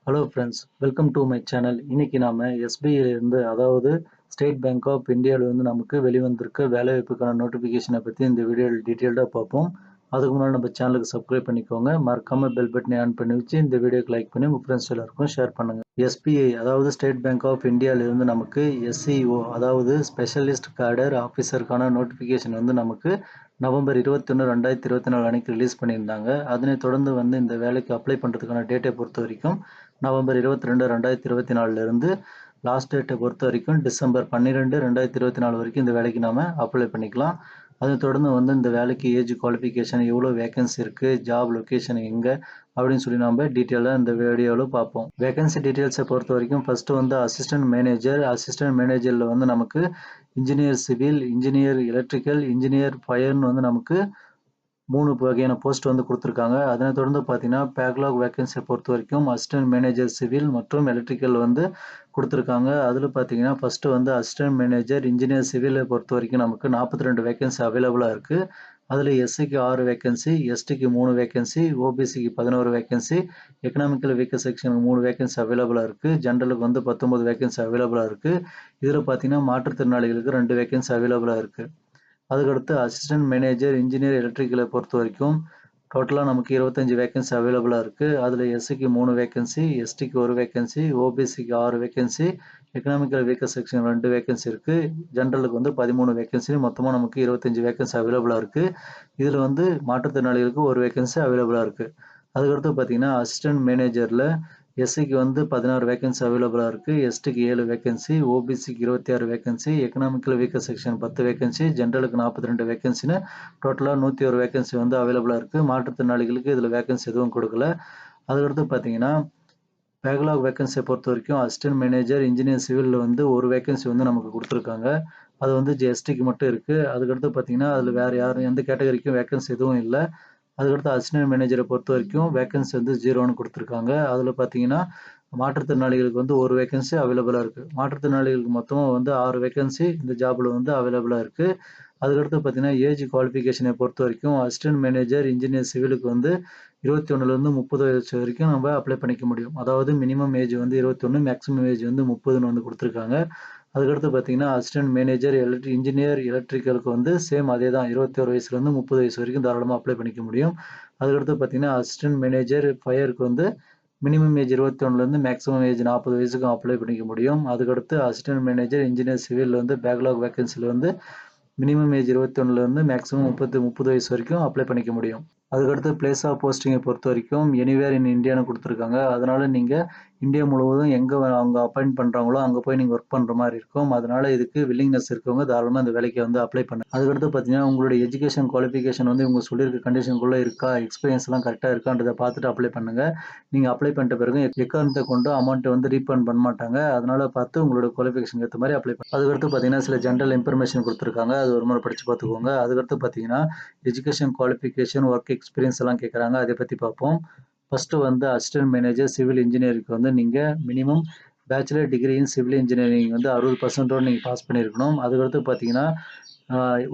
Hello friends, welcome to my channel. இன்னைக்கு நாம எஸ்பிஐலேருந்து அதாவது ஸ்டேட் பேங்க் ஆஃப் இந்தியாவிலேருந்து நமக்கு வெளிவந்திருக்க வேலைவாய்ப்புக்கான நோட்டிஃபிகேஷனை பற்றி இந்த வீடியோவில் டீட்டெயில்டாக பார்ப்போம். அதுக்கு முன்னாடி நம்ம சேனலுக்கு சப்ஸ்கிரைப் பண்ணிக்கோங்க. மறக்காமல் பெல் பட்டனை ஆன் பண்ணி வச்சு இந்த வீடியோக்கு லைக் பண்ணி உங்கள் ஃப்ரெண்ட்ஸ் எல்லாருக்கும் ஷேர் பண்ணுங்கள். எஸ்பிஐ அதாவது ஸ்டேட் பேங்க் ஆஃப் இந்தியாவிலேருந்து நமக்கு எஸ்சிஓ அதாவது ஸ்பெஷலிஸ்ட் கேடர் ஆஃபீஸருக்கான நோட்டிஃபிகேஷன் நமக்கு நவம்பர் 21, 2024 அன்னைக்கு ரிலீஸ் பண்ணியிருந்தாங்க. அதனைத் தொடர்ந்து இந்த வேலைக்கு அப்ளை பண்ணுறதுக்கான டேட்டை பொறுத்த வரைக்கும் நவம்பர் 22, 2024 லாஸ்ட் டேட்டை பொறுத்த வரைக்கும் டிசம்பர் 12, 2024 வரைக்கும் இந்த வேலைக்கு நாம அப்ளை பண்ணிக்கலாம். அதை தொடர்ந்து இந்த வேலைக்கு ஏஜ் குவாலிஃபிகேஷன், எவ்வளோ வேகன்சி இருக்குது, ஜாப் லொக்கேஷன் எங்கே அப்படின்னு சொல்லி நம்ம டீட்டெயிலாக இந்த வீடியோவில் பார்ப்போம். வேகன்சி டீட்டெயில்ஸை பொறுத்த வரைக்கும் ஃபர்ஸ்ட் அசிஸ்டன்ட் மேனேஜரில் நமக்கு engineer civil, engineer electrical, engineer ஃபயர்னு நமக்கு 3 வகையான போஸ்ட் கொடுத்துருக்காங்க. அதனை தொடர்ந்து பார்த்தீங்கன்னா பேக்லாக் வேகன்சியை பொறுத்த வரைக்கும் அசிஸ்டன்ட் மேனேஜர் சிவில் மற்றும் எலக்ட்ரிக்கல் கொடுத்துருக்காங்க. அதில் பார்த்தீங்கன்னா ஃபர்ஸ்ட் அசிஸ்டன்ட் மேனேஜர் இன்ஜினியர் சிவிலை பொறுத்த வரைக்கும் நமக்கு 42 வேகன்சி அவைலபிளாக இருக்குது. அதில் எஸ்சிக்கு 6 வேகன்சி, எஸ்டிக்கு 3 வேகன்சி, ஓபிசிக்கு 11 வேகன்சி, எக்கனாமிக்கல் வீக்கர் செக்ஷனுக்கு 3 வேகன்சி அவைலபிளாக இருக்குது. ஜென்ரலுக்கு 19 வேகன்சி அவைலபிளாக இருக்குது. இதில் பார்த்தீங்கன்னா மாற்றுத்திறனாளிகளுக்கு 2 வேகன்சி அவைலபிளாக இருக்குது. அதுக்கடுத்து அசிஸ்டன்ட் மேனேஜர் இன்ஜினியர் எலக்ட்ரிக்கலை பொறுத்த வரைக்கும் டோட்டலாக நமக்கு 25 வேகன்சி அவைலபிளாக இருக்குது. அதில் எஸ்சிக்கு 3 வேகன்சி, எஸ்டிக்கு 1 வேகன்சி, ஓபிசிக்கு 6 vacancy, economical weaker section 2 vacancy இருக்குது. ஜென்ரலுக்கு 13 வேகன்சி, மொத்தமாக நமக்கு 25 வேகன்சி அவைலபிளாக இருக்குது. இதில் மாற்றுத்திறனாளிகளுக்கு 1 வேகன்சி அவைலபிளாக இருக்குது. அதுக்கடுத்து பார்த்தீங்கன்னா அசிஸ்டன்ட் மேனேஜரில் எஸ்சிக்கு 16 வேகன்சி அவைலபிளாக இருக்குது, எஸ்டிக்கு 7 வேகன்சி, ஓபிசிக்கு 26 vacancy, economical weaker section 10 vacancy, ஜென்ரலுக்கு 42 வேகன்சின்னு டோட்டலாக 101 வேகன்சி அவைலபிளாக இருக்குது. மாற்றுத்திறனாளிகளுக்கு இதில் வேகன்சி எதுவும் கொடுக்கல. அதுக்கடுத்து பார்த்தீங்கன்னா பேக்லாக் வேகன்சியை பொறுத்த வரைக்கும் அசிஸ்டன்ட் மேனேஜர் இன்ஜினியர் சிவிலில் 1 வேகன்சி நமக்கு கொடுத்துருக்காங்க. அது எஸ்டிக்கு மட்டும் இருக்குது. அதுக்கடுத்து பார்த்தீங்கன்னா அதில் வேறு யாரும் எந்த கேட்டகரிக்கும் வேகன்சி எதுவும் இல்லை. அதுக்கடுத்து அசிஸ்டன்ட் மேனேஜரை பொறுத்த வரைக்கும் வேகன்சி 0ன்னு கொடுத்துருக்காங்க. அதில் பார்த்தீங்கன்னா மாற்றுத்திறனாளிகளுக்கு 1 வேகன்சி அவைலபிளாக இருக்குது. மாற்றுத்திறனாளிகளுக்கு மொத்தமாக 6 வேகன்சி இந்த ஜாபில் அவைலபிளாக இருக்குது. அதுக்கடுத்து பார்த்தீங்கன்னா ஏஜ் குவாலிஃபிகேஷனை பொறுத்த வரைக்கும் அசிஸ்டன்ட் மேனேஜர் இன்ஜினியர் சிவிலுக்கு 21லேருந்து 30 வயசு வரைக்கும் நம்ம அப்ளை பண்ணிக்க முடியும். அதாவது மினிமம் ஏஜ் 21, மேக்ஸிமம் ஏஜ் 30ன்னு கொடுத்துருக்காங்க. அதுக்கடுத்து பார்த்தீங்கன்னா அசிஸ்டன்ட் மேனேஜர் இன்ஜினியர் எலக்ட்ரிக்கலுக்கு சேம் அதே தான், 21 வயசுலேருந்து 30 வயசு வரைக்கும் தாராளமாக அப்ளை பண்ணிக்க முடியும். அதுக்கடுத்து பார்த்தீங்கன்னா அசிஸ்டன்ட் மேனேஜர் ஃபயருக்கு மினிமம் ஏஜ் 21லேருந்து மேக்ஸிமம் ஏஜ் 40 வயசுக்கும் அப்ளை பண்ணிக்க முடியும். அதுக்கடுத்து assistant manager engineer civil backlog வேகன்சியில் மினிமம் ஏஜ் 21லேருந்து மேக்ஸிமம் 30 வயசு வரைக்கும் அப்ளை பண்ணிக்க முடியும். அதுக்கடுத்து பிளேஸ் ஆஃப் போஸ்டிங்கை பொறுத்த வரைக்கும் எனிவேர் இன் இந்தியான்னு கொடுத்துருக்காங்க. அதனால நீங்கள் இந்தியா முழுவதும் எங்கே அவங்க அப்பாயிண்ட் பண்ணுறாங்களோ அங்கே போய் நீங்கள் ஒர்க் பண்ணுற மாதிரி இருக்கும். அதனால இதுக்கு வில்லிங்னஸ் இருக்கவங்க தாராளமாக இந்த வேலைக்கு அப்ளை பண்ணுங்க. அதுக்கடுத்து பார்த்தீங்கன்னா உங்களுடைய எஜுகேஷன் குவாலிஃபிகேஷன் இவங்க சொல்லியிருக்க கண்டிஷனுக்குள்ளே இருக்கா, எக்ஸ்பீரியன்ஸ்லாம் கரெக்டாக இருக்கான்றதை பார்த்துட்டு அப்ளை பண்ணுங்க. நீங்கள் அப்ளை பண்ணிட்ட பிறகு எக்காரணத்தை கொண்டு அமௌண்ட்டை ரீஃபண்ட் பண்ண மாட்டாங்க. அதனால பார்த்து உங்களோட குவாலிஃபிகேஷன் ஏற்ற மாதிரி அப்ளை பண்ணுங்க. அதுக்கடுத்து பார்த்தீங்கன்னா சில ஜென்ரல் இன்ஃபர்மேஷன் கொடுத்துருக்காங்க. அது ஒரு முறை படித்து பார்த்துக்கோங்க. அதுக்கடுத்து பார்த்தீங்கன்னா எஜுகேஷன் குவாலிஃபிகேஷன், ஒர்க் எக்ஸ்பீரியன்ஸ் எல்லாம் கேட்குறாங்க. அதை பற்றி பார்ப்போம். ஃபர்ஸ்ட் அசிஸ்டன்ட் மேனேஜர் சிவில் இன்ஜினியருக்கு நீங்கள் minimum bachelor degree in civil engineering 60% நீங்கள் பாஸ் பண்ணியிருக்கணும். அதுக்கடுத்து பார்த்தீங்கன்னா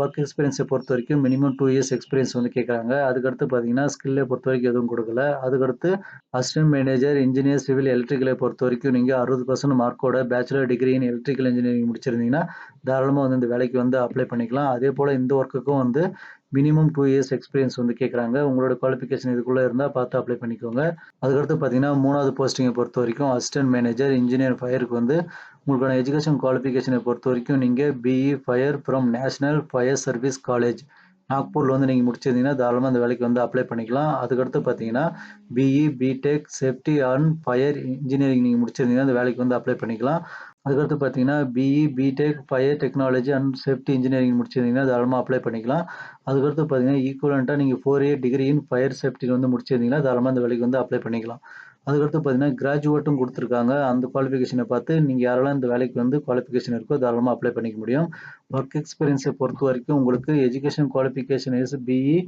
ஒர்க் எக்ஸ்பீரியன்ஸை பொறுத்த வரைக்கும் மினிமம் 2 இயர்ஸ் எக்ஸ்பீரியன்ஸ் கேட்குறாங்க. அதுக்கடுத்து பார்த்தீங்கன்னா ஸ்கில்லை பொறுத்த வரைக்கும் எதுவும் கொடுக்கல. அதுக்கடுத்து அசிஸ்டன்ட் மேனேஜர் இன்ஜினியர் சிவில் எலக்ட்ரிக்கலை பொறுத்த வரைக்கும் நீங்கள் 60% மார்க்கோட bachelor degree in electrical engineering முடிச்சிருந்தீங்கன்னா தாராளமாக இந்த வேலைக்கு அப்ளை பண்ணிக்கலாம். அதே போல் இந்த ஒர்க்குக்கும் மினிமம் 2 இயர்ஸ் எக்ஸ்பீரியன்ஸ் கேட்குறாங்க. உங்களோட குவாலிஃபிகேஷன் இதுக்குள்ளே இருந்தால் பார்த்து அப்ளை பண்ணிக்கோங்க. அதுக்கடுத்து பார்த்தீங்கன்னா 3வது போஸ்டிங்கை பொறுத்த வரைக்கும் அசிஸ்டன்ட் மேனேஜர் இன்ஜினியர் ஃபயருக்கு உங்களுக்கான எஜுகேஷன் குவாலிஃபிகேஷனை பொறுத்த வரைக்கும் நீங்கள் BE fire from national fire service college நாக்பூரில் நீங்கள் முடிச்சிருந்தீங்கன்னா தாராளமாக அந்த வேலைக்கு அப்ளை பண்ணிக்கலாம். அதுக்கடுத்து பார்த்தீங்கன்னா BE B Tech safety and fire engineering நீங்கள் முடிச்சிருந்தீங்கன்னா அந்த வேலைக்கு அப்ளை பண்ணிக்கலாம். அதுக்கடுத்து பார்த்தீங்கன்னா BE B Tech fire technology and safety engineering முடிச்சிருந்தீங்கன்னா தாராளமாக அப்ளை பண்ணிக்கலாம். அதுக்கடுத்து பார்த்தீங்கன்னா ஈக்குவலண்ட்டாக நீங்கள் 4 இயர் டிகிரி இன் ஃபயர் சேஃப்டியில் முடிச்சிருந்தீங்கன்னா தாராளமாக அந்த வேலைக்கு அப்ளை பண்ணிக்கலாம். அதுக்கடுத்து பார்த்தீங்கன்னா கிராஜுவேட்டும் கொடுத்துருக்காங்க. அந்த குவாலிஃபிகேஷனை பார்த்து நீங்கள் யாரெல்லாம் இந்த வேலைக்கு குவாலிஃபிகேஷன் இருக்கோ தாராளமாக அப்ளை பண்ணிக்க முடியும். ஒர்க் எக்ஸ்பீரியன்ஸை பொறுத்த வரைக்கும் உங்களுக்கு education qualification is BE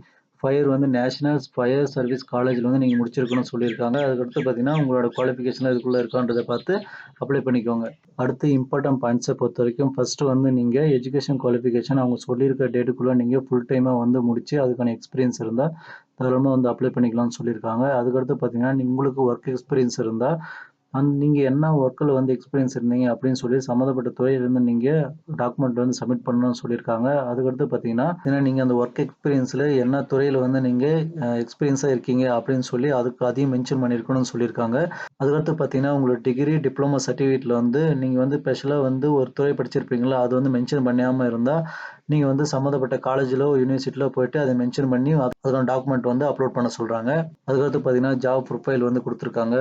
fire national fire service காலேஜில் நீங்கள் முடிச்சிருக்கணும்னு சொல்லியிருக்காங்க. அதுக்கடுத்து பார்த்தீங்கன்னா உங்களோட குவாலிஃபிகேஷன் இதுக்குள்ளே இருக்கான்றதை பார்த்து அப்ளை பண்ணிக்கோங்க. அடுத்து இம்பார்ட்டன்ட் பாயிண்ட்ஸை பொறுத்த வரைக்கும் ஃபர்ஸ்ட் நீங்கள் எஜுகேஷன் குவாலிஃபிகேஷன் அவங்க சொல்லியிருக்க டேட்டுக்குள்ளே நீங்கள் ஃபுல் டைமாக முடிச்சு அதுக்கான எக்ஸ்பீரியன்ஸ் இருந்தால் தாராளமாக அப்ளை பண்ணிக்கலாம்னு சொல்லியிருக்காங்க. அதுக்கடுத்து பார்த்தீங்கன்னா உங்களுக்கு ஒர்க் எக்ஸ்பீரியன்ஸ் இருந்தால் நீங்க என்ன ஒர்க்ல வந்து எக்ஸ்பீரியன்ஸ் இருந்தீங்க அப்படின்னு சொல்லி சம்மந்தப்பட்ட துறையிலிருந்து நீங்க டாக்குமெண்ட் வந்து சப்மிட் பண்ணணும்னு சொல்லியிருக்காங்க. அதுக்கடுத்து பார்த்தீங்கன்னா, ஏன்னா நீங்க அந்த ஒர்க் எக்ஸ்பீரியன்ஸ்ல என்ன துறையில வந்து நீங்க எக்ஸ்பீரியன்ஸா இருக்கீங்க அப்படின்னு சொல்லி அதையும் மென்ஷன் பண்ணியிருக்கணும்னு சொல்லியிருக்காங்க. அதுக்கடுத்து பார்த்தீங்கன்னா, உங்களோட டிகிரி, டிப்ளமோ சர்டிஃபிகேட்ல வந்து நீங்க வந்து ஸ்பெஷலா வந்து ஒரு துறை படிச்சிருப்பீங்கல்ல, அது வந்து மென்ஷன் பண்ணாம இருந்தா, நீங்க வந்து சம்மந்தப்பட்ட காலேஜ்லோ, யுனிவர்சிட்டிலோ போயிட்டு அத மென்ஷன் பண்ணி அதுக்கான டாக்குமெண்ட் வந்து அப்லோட் பண்ண சொல்றாங்க. அதுக்கடுத்து பார்த்தீங்கன்னா, ஜாப் ப்ரொஃபைல் வந்து குடுத்துருக்காங்க.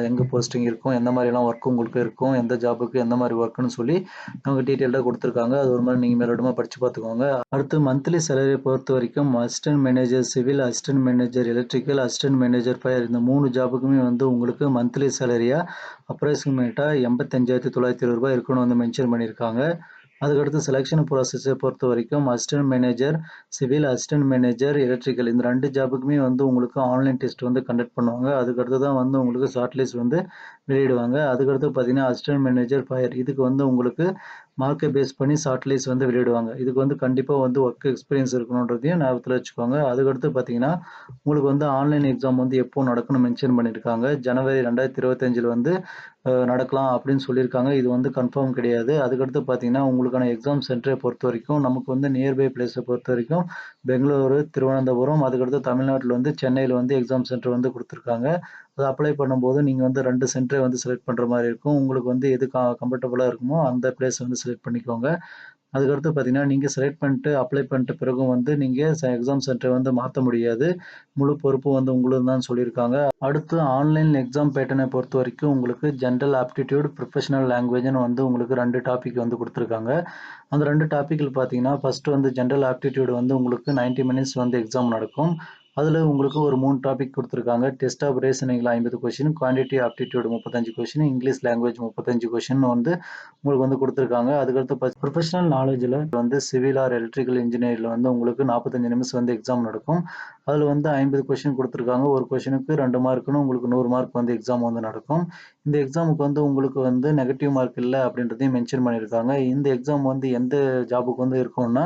எங்க போஸ்டிங் இருக்கும், எந்த மாரிலாம் ஒர்க் உங்களுக்கு இருக்கும், எந்த ஜாபுக்கு எந்த மாரி ஒர்க்ன்னு சொல்லி அவங்க டீட்டெயில்டா குடுத்துருக்காங்க. அது ஒரு மாரி நீங்க மேலோட்டமா படிச்சு பார்த்துக்கோங்க. அடுத்து மந்த்லி சேலரிய பொறுத்தவரைக்கும் assistant manager civil, assistant manager electrical, assistant manager fire இந்த 3 ஜாபுக்குமே வந்து உங்களுக்கு மந்த்லி சேலரியா அப்ராக்ஸிமேட்டா ரூ. 85,920 இருக்கணும்னு வந்து மென்ஷன் பண்ணியிருக்காங்க. அதுக்கடுத்து செலக்ஷன் ப்ராசஸ பொறுத்தவரைக்கும் assistant manager civil, assistant manager electrical இந்த 2 ஜாபுக்குமே வந்து உங்களுக்கு ஆன்லைன் டெஸ்ட் வந்து கண்டக்ட் பண்ணுவாங்க. அதுக்கடுத்து தான் வந்து உங்களுக்கு ஷார்ட் லிஸ்ட் வந்து வெளியிடுவாங்க. அதுக்கடுத்து பார்த்தீங்கன்னா, அசிஸ்டன்ட் மேனேஜர் ஃபயர் இதுக்கு வந்து உங்களுக்கு மார்க்க பேஸ் பண்ணி ஷார்ட் லிஸ்ட் வந்து வெளியிடுவாங்க. இதுக்கு வந்து கண்டிப்பா வந்து ஒர்க் எக்ஸ்பீரியன்ஸ் இருக்கணுன்றதையும் ஞாபகத்துல வச்சுக்கோங்க. அதுக்கடுத்து பார்த்தீங்கன்னா, உங்களுக்கு வந்து ஆன்லைன் எக்ஸாம் வந்து எப்போ நடக்கும்னு மென்ஷன் பண்ணியிருக்காங்க. ஜனவரி 2025ல வந்து நடக்கலாம் அப்படின்னு சொல்லியிருக்காங்க. இது வந்து கன்ஃபார்ம் கிடையாது. அதுக்கடுத்து பார்த்தீங்கன்னா, உங்களுக்கான எக்ஸாம் சென்டரை பொறுத்தவரைக்கும் நமக்கு வந்து நியர்பை பிளேஸ பொறுத்தவரைக்கும் பெங்களூரு, திருவனந்தபுரம் அதுக்கடுத்து தமிழ்நாட்டுல வந்து சென்னையில வந்து எக்ஸாம் சென்டர் வந்து குடுத்துருக்காங்க. அத அப்ளை பண்ணும்போது நீங்க வந்து 2 சென்டர வந்து செலக்ட் பண்ற மாரி இருக்கும். உங்களுக்கு வந்து எது கம்ஃபர்டபுளா இருக்குமோ அந்த பிளேஸ் வந்து செலக்ட் பண்ணிக்கோங்க. அதுக்கடுத்து பார்த்தீங்கன்னா, நீங்க செலக்ட் பண்ணிட்டு, அப்ளை பண்ணிட்ட பிறகும் வந்து நீங்க எக்ஸாம் சென்டர வந்து மாத்த முடியாது. முழு பொறுப்பும் வந்து உங்களுதுன்னு தான் சொல்லியிருக்காங்க. அடுத்து ஆன்லைன் எக்ஸாம் பேட்டர்ன பொறுத்தவரைக்கும் உங்களுக்கு ஜெனரல் ஆப்டிட்யூட், ப்ரொஃபஷனல் லாங்குவேஜ்ன்னு வந்து உங்களுக்கு 2 டாபிக் வந்து குடுத்துருக்காங்க. அந்த 2 டாபிக்ல பார்த்தீங்கன்னா, ஃபர்ஸ்ட் வந்து ஜெனரல் ஆப்டிட்யூட் வந்து உங்களுக்கு 90 மினிட்ஸ் வந்து எக்ஸாம் நடக்கும். அதுல உங்களுக்கு ஒரு 3 டாபிக் குடுத்துருக்காங்க. டெஸ்ட் ஆஃப் ரீசனிங்ல 50 question, quantity aptitude 35 question, English language 35 question வந்து உங்களுக்கு வந்து குடுத்துருக்காங்க. அதுக்கடுத்து ப்ரொஃபஷனல் நாலேட்ஜ்ல வந்து சிவில் ஆர் எலக்ட்ரிக்கல் இன்ஜினியர்ல வந்து உங்களுக்கு 45 நிமிஷம் வந்து எக்ஸாம் நடக்கும். அதுல வந்து 50 கொஸ்டின் குடுத்துருக்காங்க. ஒரு கொஸ்டினுக்கு 2 மார்க்ன்னு உங்களுக்கு 100 மார்க் வந்து எக்ஸாம் வந்து நடக்கும். இந்த எக்ஸாமுக்கு வந்து உங்களுக்கு வந்து நெகட்டிவ் மார்க் இல்ல அப்படின்றதையும் மென்ஷன் பண்ணியிருக்காங்க. இந்த எக்ஸாம் வந்து எந்த ஜாபுக்கு வந்து இருக்கும்னா,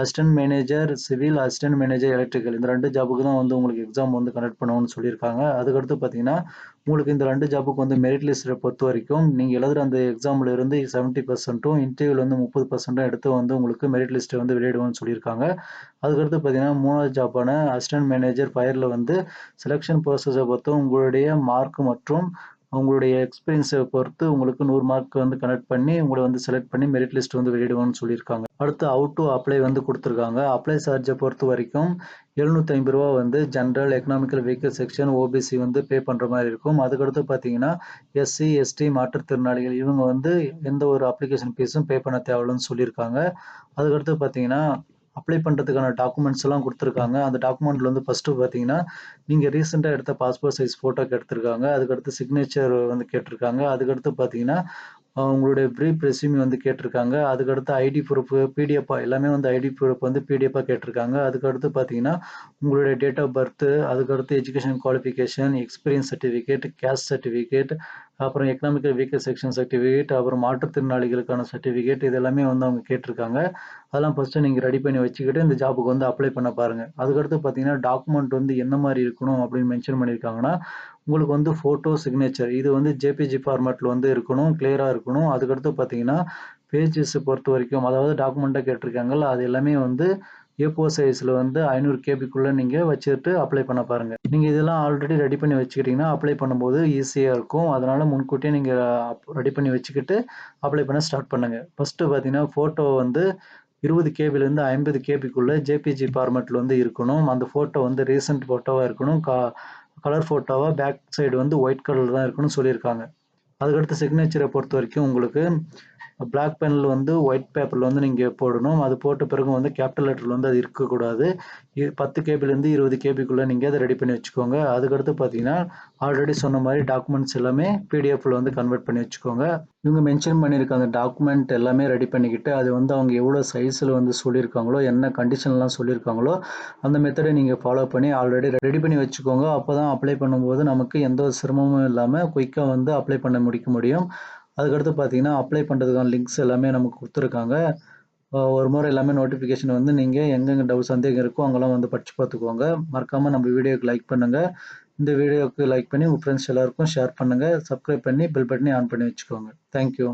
assistant manager civil, assistant manager electrical இந்த 2 ஜாபுக்கு தான் வந்து உங்களுக்கு எக்ஸாம் வந்து கண்டக்ட் பண்ணுவோம்னு சொல்லியிருக்காங்க. அதுக்கடுத்து பார்த்தீங்கன்னா, உங்களுக்கு இந்த 2 ஜாபுக்கு வந்து மெரிட் லிஸ்ட்ட பொறுத்தவரைக்கும், நீங்க எழுதுற அந்த எக்ஸாம்ல இருந்து 70%ம் இன்டர்வியூல வந்து 30%ம் எடுத்து வந்து உங்களுக்கு மெரிட் லிஸ்ட்ட வந்து வெளியிடுவோம்னு சொல்லியிருக்காங்க. அதுக்கடுத்து பார்த்தீங்கன்னா, 3வது ஜாப்பான அசிஸ்டன்ட் மேனேஜர் ஃபயர்ல வந்து செலக்ஷன் ப்ராசஸ பொறுத்து உங்களுடைய மார்க் மற்றும் உங்களுடைய எக்ஸ்பீரியன்ஸ பொறுத்து உங்களுக்கு 100 மார்க் வந்து கனெக்ட் பண்ணி, உங்கள வந்து செலக்ட் பண்ணி மெரிட் லிஸ்ட் வந்து வெளியிடுவோம்னு சொல்லியிருக்காங்க. அடுத்து ஹவ் டூ அப்ளை வந்து குடுத்துருக்காங்க. அப்ளை சார்ஜ பொறுத்தவரைக்கும் ரூ. 750 வந்து general, economical weaker section, OBC வந்து பே பண்ற மாரி இருக்கும். அதுக்கடுத்து பார்த்தீங்கன்னா, எஸ்சி, எஸ்டி மாற்றுத்திறனாளிகள் இவங்க வந்து எந்த ஒரு அப்ளிகேஷன் ஃபீஸும் பே பண்ண தேவையில்லன்னு சொல்லியிருக்காங்க. அதுக்கடுத்து பார்த்தீங்கன்னா, அப்ளை பண்றதுக்கான டாக்குமெண்ட்ஸ் எல்லாம் குடுத்துருக்காங்க. அந்த டாக்குமெண்ட்ல வந்து ஃபர்ஸ்ட் பார்த்தீங்கன்னா, நீங்க ரீசென்ட்டா எடுத்த பாஸ்போர்ட் சைஸ் ஃபோட்டோ கேட்டிருக்காங்க. அதுக்கடுத்து சிக்னேச்சர் வந்து கேட்டிருக்காங்க. அதுக்கடுத்து பார்த்தீங்கன்னா, உங்களுடைய ப்ரீஃப் ரெஸ்யூம் வந்து கேட்டிருக்காங்க. அதுக்கடுத்து ஐடி ப்ரூஃப் பிடிஎஃப்பா எல்லாமே வந்து ஐடி ப்ரூஃப் வந்து பிடிஎஃப்பா கேட்டிருக்காங்க. அதுக்கடுத்து பார்த்தீங்கன்னா, உங்களுடைய டேட் ஆஃப் பர்த், அதுக்கடுத்து education qualification, experience certificate, caste certificate, அப்புறம் எக்கனாமிக்கல் வீக்கர் செக்ஷன் சர்டிஃபிகேட், அப்புறம் மாற்றுத்திறனாளிகளுக்கான சர்டிஃபிகேட் இது எல்லாமே வந்து அவங்க கேட்டிருக்காங்க. அதெல்லாம் ஃபர்ஸ்ட்டு நீங்க ரெடி பண்ணி வச்சுக்கிட்டு இந்த ஜாப்க்கு வந்து அப்ளை பண்ண பாருங்க. அதுக்கடுத்து பார்த்தீங்கன்னா, டாக்குமெண்ட் வந்து என்ன மாரி இருக்கணும் அப்படின்னு மென்ஷன் பண்ணியிருக்காங்கன்னா, உங்களுக்கு வந்து ஃபோட்டோ, சிக்னேச்சர் இது வந்து ஜேபிஜி ஃபார்மேட்ல வந்து இருக்கணும். கிளியரா இருக்கணும். அதுக்கடுத்து பார்த்தீங்கன்னா, பேஜஸ் பொறுத்தவரைக்கும் அதாவது டாக்குமெண்ட்டா கேட்டிருக்காங்கல்ல, அது எல்லாமே வந்து ஏ4 சைஸ்ல வந்து 500 கேபிக்குள்ள நீங்க வச்சுட்டு அப்ளை பண்ண பாருங்க. நீங்க இதெல்லாம் ஆல்ரெடி ரெடி பண்ணி வச்சுக்கிட்டீங்கன்னா, அப்ளை பண்ணும்போது ஈஸியா இருக்கும். அதனால முன்கூட்டியே நீங்க ரெடி பண்ணி வச்சுக்கிட்டு அப்ளை பண்ண ஸ்டார்ட் பண்ணுங்க. ஃபர்ஸ்ட்டு பார்த்தீங்கன்னா, ஃபோட்டோ வந்து 20 கேபிலேருந்து 50 கேபிக்குள்ள ஜேபிஜி ஃபார்மேட்ல வந்து இருக்கணும். அந்த ஃபோட்டோ வந்து ரீசென்ட் ஃபோட்டோவா இருக்கணும். கலர் ஃபோட்டோவா பேக் சைடு வந்து ஒயிட் கலர்ல தான் இருக்கணும்னு சொல்லியிருக்காங்க. அதுக்கடுத்து சிக்னேச்சர பொறுத்தவரைக்கும் உங்களுக்கு பிளாக் பென்ல வந்து ஒயிட் பேப்பர்ல வந்து நீங்க போடணும். அது போட்ட பிறகு வந்து கேப்பிட்டல் லெட்டர்ல வந்து அது இருக்கக்கூடாது. 10 கேபிலேருந்து 20 கேபிக்குள்ள நீங்க அத ரெடி பண்ணி வச்சுக்கோங்க. அதுக்கடுத்து பார்த்தீங்கன்னா, ஆல்ரெடி சொன்ன மாரி டாக்குமெண்ட்ஸ் எல்லாமே பிடிஎஃப்ல வந்து கன்வெர்ட் பண்ணி வச்சுக்கோங்க. இவங்க மென்ஷன் பண்ணியிருக்க அந்த டாக்குமெண்ட் எல்லாமே ரெடி பண்ணிக்கிட்டு, அது வந்து அவங்க எவ்வளோ சைஸ்ல வந்து சொல்லியிருக்காங்களோ, என்ன கண்டிஷன்லாம் சொல்லியிருக்காங்களோ, அந்த மெத்தட நீங்க ஃபாலோ பண்ணி ஆல்ரெடி ரெடி பண்ணி வச்சுக்கோங்க. அப்பதான் அப்ளை பண்ணும்போது நமக்கு எந்த ஒரு சிரமமும் இல்லாம குயிக்கா வந்து அப்ளை பண்ண முடிக்க முடியும். அதுக்கடுத்து பார்த்தீங்கன்னா, அப்ளை பண்றதுக்கான லிங்க்ஸ் எல்லாமே நமக்கு குடுத்துருக்காங்க. ஒரு முறை எல்லாமே நோட்டிஃபிகேஷன் வந்து நீங்க எங்கெங்க சந்தேகம் இருக்கோ அங்கெல்லாம் வந்து படிச்சு பார்த்துக்கோங்க. மறக்காம நம்ம வீடியோக்கு லைக் பண்ணுங்க. இந்த வீடியோவுக்கு லைக் பண்ணி உங்கள் ஃப்ரெண்ட்ஸ் எல்லாருக்கும் ஷேர் பண்ணுங்கள். சப்ஸ்கிரைப் பண்ணி பெல் பட்டனையும் ஆன் பண்ணி வச்சுக்கோங்க. தேங்க்யூ.